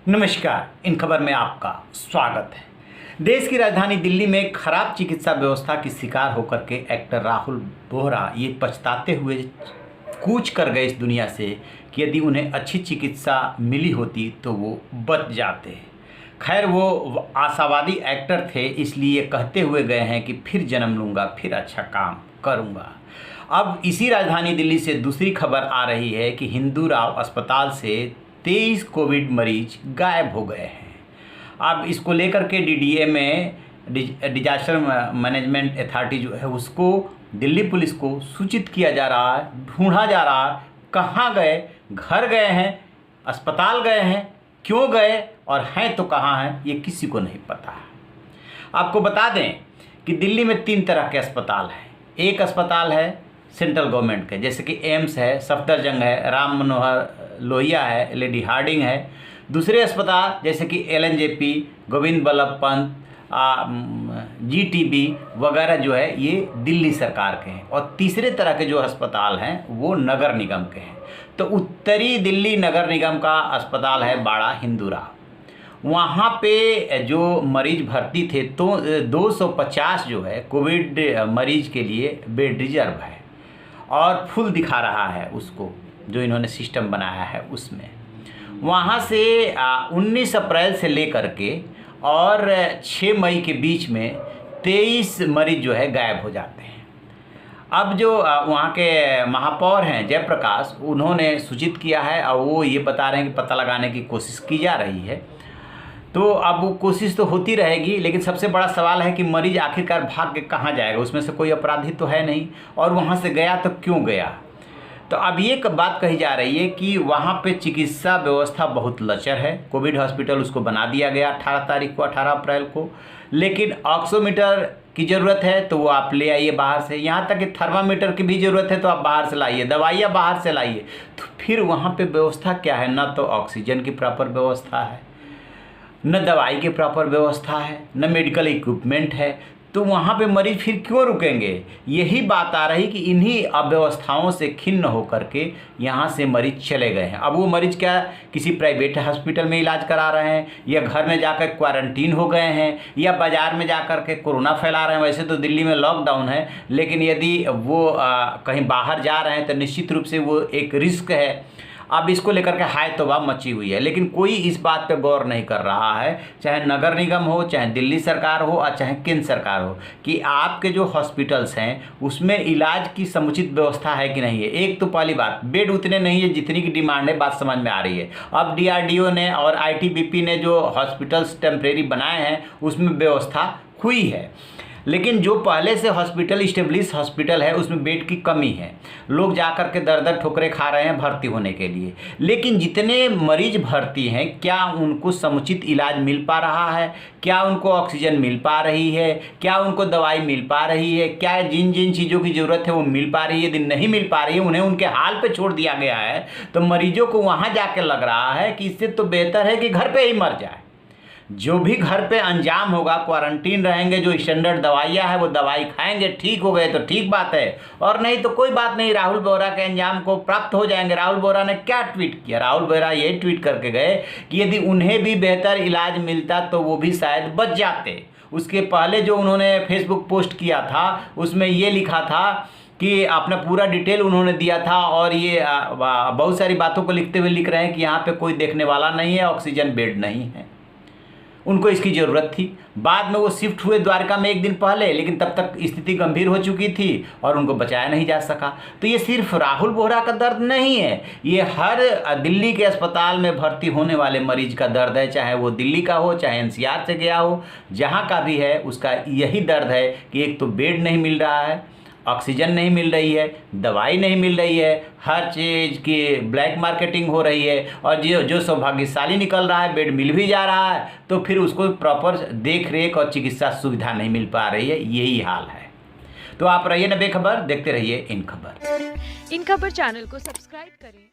नमस्कार। इन खबर में आपका स्वागत है। देश की राजधानी दिल्ली में खराब चिकित्सा व्यवस्था की शिकार होकर के एक्टर राहुल बोहरा ये पछताते हुए कूच कर गए इस दुनिया से कि यदि उन्हें अच्छी चिकित्सा मिली होती तो वो बच जाते। खैर, वो आशावादी एक्टर थे, इसलिए कहते हुए गए हैं कि फिर जन्म लूँगा, फिर अच्छा काम करूँगा। अब इसी राजधानी दिल्ली से दूसरी खबर आ रही है कि हिंदू राव अस्पताल से 23 कोविड मरीज गायब हो गए हैं। अब इसको लेकर के डीडीए में डिजास्टर मैनेजमेंट अथॉरिटी जो है उसको दिल्ली पुलिस को सूचित किया जा रहा है, ढूंढा जा रहा है कहाँ गए, घर गए हैं, अस्पताल गए हैं, क्यों गए और हैं तो कहाँ हैं, ये किसी को नहीं पता है। आपको बता दें कि दिल्ली में 3 तरह के अस्पताल हैं। एक अस्पताल है सेंट्रल गवर्नमेंट के, जैसे कि एम्स है, सफदरजंग है, राम मनोहर लोहिया है, लेडी हार्डिंग है। दूसरे अस्पताल जैसे कि एलएनजेपी, गोविंद बल्लभ पंत, जीटीबी वगैरह जो है ये दिल्ली सरकार के हैं। और तीसरे तरह के जो अस्पताल हैं वो नगर निगम के हैं। तो उत्तरी दिल्ली नगर निगम का अस्पताल है बाड़ा हिंदूरा। वहाँ पे जो मरीज भर्ती थे तो 250 जो है कोविड मरीज के लिए बेड रिजर्व है और फुल दिखा रहा है उसको, जो इन्होंने सिस्टम बनाया है उसमें। वहाँ से 19 अप्रैल से लेकर के और 6 मई के बीच में 23 मरीज जो है गायब हो जाते हैं। अब जो वहाँ के महापौर हैं जयप्रकाश, उन्होंने सूचित किया है और वो ये बता रहे हैं कि पता लगाने की कोशिश की जा रही है। तो अब वो कोशिश तो होती रहेगी, लेकिन सबसे बड़ा सवाल है कि मरीज आखिरकार भाग के कहाँ जाएगा। उसमें से कोई अपराधी तो है नहीं, और वहाँ से गया तो क्यों गया। तो अब ये बात कही जा रही है कि वहाँ पे चिकित्सा व्यवस्था बहुत लचर है। कोविड हॉस्पिटल उसको बना दिया गया 18 अप्रैल को, लेकिन ऑक्सीमीटर की ज़रूरत है तो वो आप ले आइए बाहर से। यहाँ तक कि थर्मामीटर की भी ज़रूरत है तो आप बाहर से लाइए, दवाइयाँ बाहर से लाइए। तो फिर वहाँ पे व्यवस्था क्या है? ना तो ऑक्सीजन की प्रॉपर व्यवस्था है, न दवाई की प्रॉपर व्यवस्था है, न मेडिकल इक्विपमेंट है। तो वहाँ पे मरीज फिर क्यों रुकेंगे? यही बात आ रही कि इन्हीं अव्यवस्थाओं से खिन्न होकर के यहाँ से मरीज चले गए हैं। अब वो मरीज क्या किसी प्राइवेट हॉस्पिटल में इलाज करा रहे हैं, या घर में जाकर क्वारंटीन हो गए हैं, या बाज़ार में जाकर के कोरोना फैला रहे हैं। वैसे तो दिल्ली में लॉकडाउन है, लेकिन यदि वो कहीं बाहर जा रहे हैं तो निश्चित रूप से वो एक रिस्क है। अब इसको लेकर के हाय तौबा मची हुई है, लेकिन कोई इस बात पे गौर नहीं कर रहा है, चाहे नगर निगम हो, चाहे दिल्ली सरकार हो और चाहे केंद्र सरकार हो, कि आपके जो हॉस्पिटल्स हैं उसमें इलाज की समुचित व्यवस्था है कि नहीं है। एक तो पहली बात, बेड उतने नहीं है जितनी की डिमांड है, बात समझ में आ रही है। अब डीआरडीओ ने और आईटीबीपी ने जो हॉस्पिटल्स टेम्परेरी बनाए हैं उसमें व्यवस्था हुई है, लेकिन जो पहले से हॉस्पिटल इस्टेब्लिश हॉस्पिटल है उसमें बेड की कमी है। लोग जा कर के दर दर ठोकरे खा रहे हैं भर्ती होने के लिए। लेकिन जितने मरीज भर्ती हैं, क्या उनको समुचित इलाज मिल पा रहा है? क्या उनको ऑक्सीजन मिल पा रही है? क्या उनको दवाई मिल पा रही है? क्या जिन जिन चीज़ों की ज़रूरत है वो मिल पा रही है? यदि नहीं मिल पा रही है, उन्हें उनके हाल पे छोड़ दिया गया है, तो मरीजों को वहाँ जाकर लग रहा है कि इससे तो बेहतर है कि घर पर ही मर जाए। जो भी घर पे अंजाम होगा, क्वारंटीन रहेंगे, जो स्टैंडर्ड दवाइयाँ हैं वो दवाई खाएंगे, ठीक हो गए तो ठीक बात है, और नहीं तो कोई बात नहीं, राहुल बोहरा के अंजाम को प्राप्त हो जाएंगे। राहुल बोहरा ने क्या ट्वीट किया? राहुल बोहरा ये ट्वीट करके गए कि यदि उन्हें भी बेहतर इलाज मिलता तो वो भी शायद बच जाते। उसके पहले जो उन्होंने फेसबुक पोस्ट किया था उसमें ये लिखा था कि अपना पूरा डिटेल उन्होंने दिया था, और ये बहुत सारी बातों को लिखते हुए लिख रहे हैं कि यहाँ पे कोई देखने वाला नहीं है, ऑक्सीजन बेड नहीं है। उनको इसकी ज़रूरत थी। बाद में वो शिफ्ट हुए द्वारका में 1 दिन पहले, लेकिन तब तक स्थिति गंभीर हो चुकी थी और उनको बचाया नहीं जा सका। तो ये सिर्फ राहुल बोहरा का दर्द नहीं है, ये हर दिल्ली के अस्पताल में भर्ती होने वाले मरीज का दर्द है, चाहे वो दिल्ली का हो, चाहे एनसीआर से गया हो, जहाँ का भी है उसका यही दर्द है कि एक तो बेड नहीं मिल रहा है, ऑक्सीजन नहीं मिल रही है, दवाई नहीं मिल रही है, हर चीज़ की ब्लैक मार्केटिंग हो रही है, और जो सौभाग्यशाली निकल रहा है बेड मिल भी जा रहा है तो फिर उसको प्रॉपर देख रेख और चिकित्सा सुविधा नहीं मिल पा रही है। यही हाल है। तो आप रहिए ना बेखबर, देखते रहिए इन खबर। इन खबर चैनल को सब्सक्राइब करें।